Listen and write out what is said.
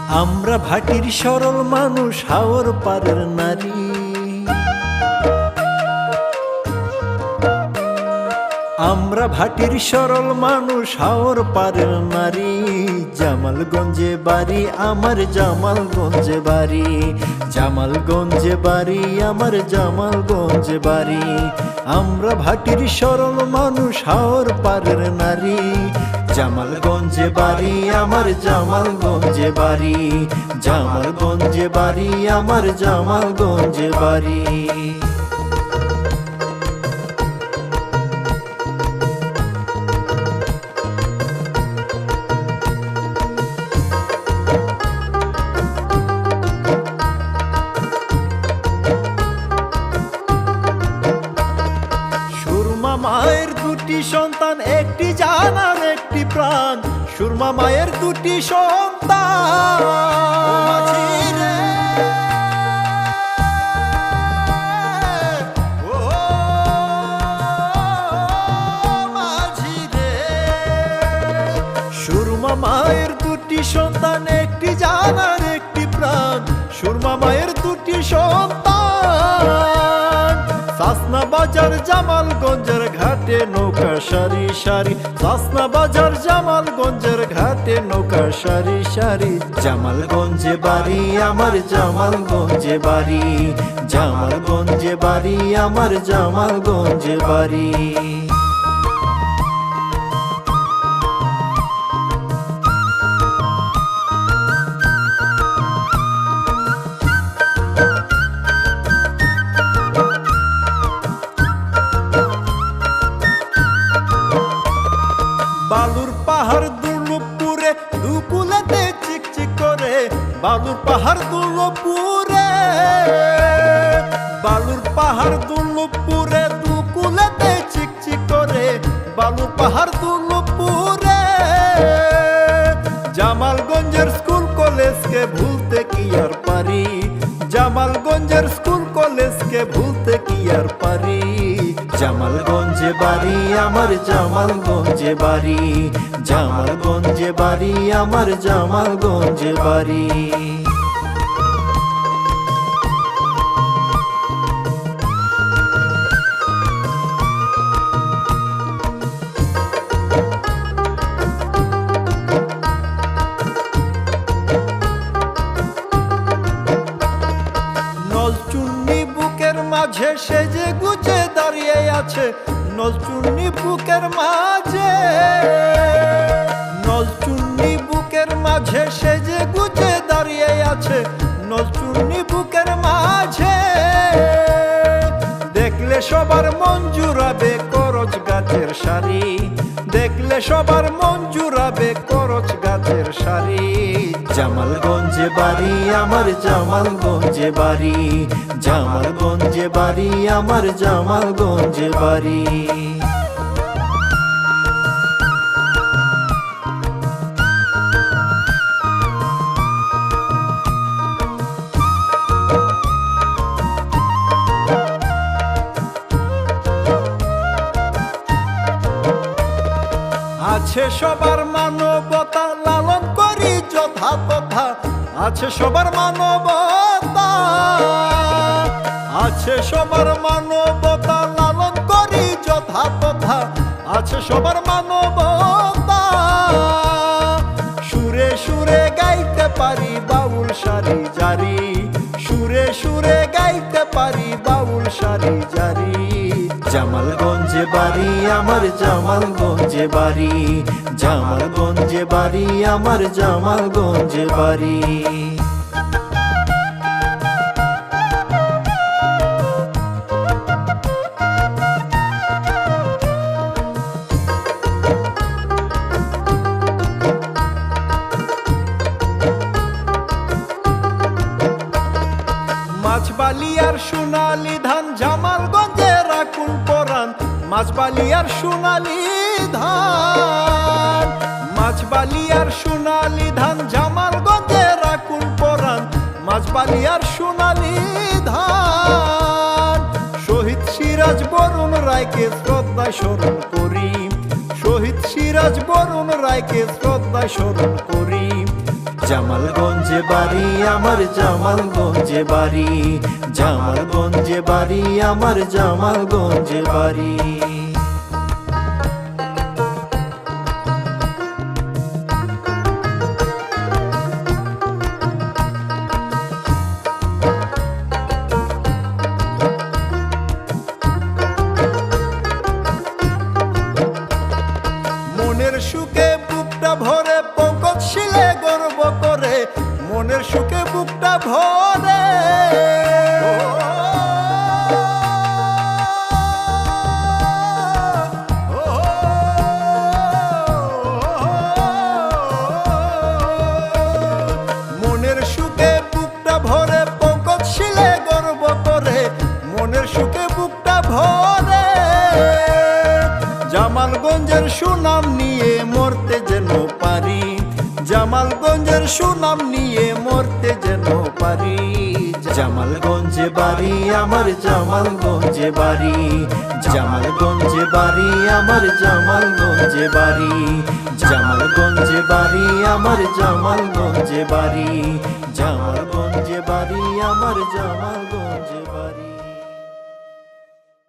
আমরা ভাটির সরল মানুষ, হাওর পারের নারী। আমরা ভাটির সরল মানুষ, হাওর পারের নারী। জামালগঞ্জে বাড়ি আমার, জামালগঞ্জে বাড়ি। জামালগঞ্জে বাড়ি আমার, জামালগঞ্জে বাড়ি। আমরা ভাটির সরল মানুষ, হাওর পারের নারী। জামালগঞ্জে বাড়ি আমার, জামালগঞ্জে বাড়ি। জামালগঞ্জে বাড়ি আমার, জামালগঞ্জে বাড়ি। মায়ের দুটি সন্তান, একটি জান আর একটি প্রাণ। সুরমা মায়ের দুটি সন্তান। সুরমা মায়ের দুটি সন্তান, একটি জান আর একটি প্রাণ। সুরমা মায়ের দুটি সন্তান। সাসনা বাজার জামালগঞ্জের ঘাটে নৌকা সারি সারি। সাসনা বাজার জামালগঞ্জের ঘাটে নৌকা সারি সারি। জামালগঞ্জে বাড়ি আমার, জামালগঞ্জে বাড়ি। জামালগঞ্জে বাড়ি আমার, জামালগঞ্জে বাড়ি। বালুর পাহাড় দুর্লভপুরে, দুকুলেতে চিকচিক করে। বালুর পাহাড় দুর্লভপুরে। বালুর পাহাড় দুর্লভপুরে, দুকুলেতে চিকচিক করে। বালুর পাহাড় দুর্লভপুরে। জামালগঞ্জের স্কুল কলেজকে ভুলতে কি আর পারি। জামালগঞ্জের স্কুল কলেজকে ভুলতে কি আর পারি। জামালগঞ্জে বাড়ি আমার, জামালগঞ্জে বাড়ি। জামালগঞ্জে বাড়ি আমার, জামালগঞ্জে বাড়ি। নলচুন্নি বুকের মাঝে সেজে গুজে দাঁড়িয়ে আছে। নলচুন্নি বুকের মাঝে। নলচুন্নি বুকের মাঝে সেজে গুজে দাঁড়িয়ে আছে। নলচুন্নি বুকের মাঝে। দেখলে সবার মন জুড়াবে করচ গাছের সারি। দেখলে সবার মন জুড়াবে করচ গাছের সারি। জামালগঞ্জে বাড়ি আমার, জামালগঞ্জে বাড়ি। জামালগঞ্জে বাড়ি আমার, জামালগঞ্জে বাড়ি। আছে সবার মানবতা, লালন করি যথা তথা। আছে সবার মানবতা। আছে সবার মানবতা, লালন করি যথা তথা। আছে সবার মানবতা। সুরে সুরে গাইতে পারি বাউল সারি জারি। সুরে সুরে গাইতে পারি বাউল সারি জারি। জামালগঞ্জে বাড়ি আমার, জামালগঞ্জে বাড়ি। জামালগঞ্জে বাড়ি আমার, জামালগঞ্জে বাড়ি। মাছবালি আর সোনালি ধান, জামালগঞ্জের আকুল পরাণ। মাছবালি আর সোনালি ধান। মাছবালি আর সোনালি ধান, জামালগঞ্জের আকুল পরাণ। মাছবালি আর সোনালি ধান। শহীদ সিরাজ বরুণ রায়কে শ্রদ্ধায় স্মরণ করি। শহীদ সিরাজ বরুণ রায়কে শ্রদ্ধায় স্মরণ করি। জামালগঞ্জে বাড়ি আমার, জামালগঞ্জে বাড়ি, জামালগঞ্জে বাড়ি আমার, জামালগঞ্জে বাড়ি। মনের সুখে বুকটা ভরে পঙ্কজ শিলে গর্ব করে, মনের সুখে বুকটা ভরে মনের সুখে বুকটা ভরে পঙ্কজ শিলে গর্ব করে, মনের সুখে বুকটা ভরে। জামালগঞ্জের সুনাম নিয়ে মরতে যেন পারি, জামালগঞ্জের সুনাম নিয়ে মরতে যেন পারি। জামালগঞ্জে বাড়ি আমার, জামালগঞ্জে বাড়ি, জামালগঞ্জে বাড়ি আমার, জামালগঞ্জে বাড়ি, জামালগঞ্জে বাড়ি আমার, জামালগঞ্জে বাড়ি, জামালগঞ্জে বাড়ি আমার, জামালগঞ্জে বাড়ি।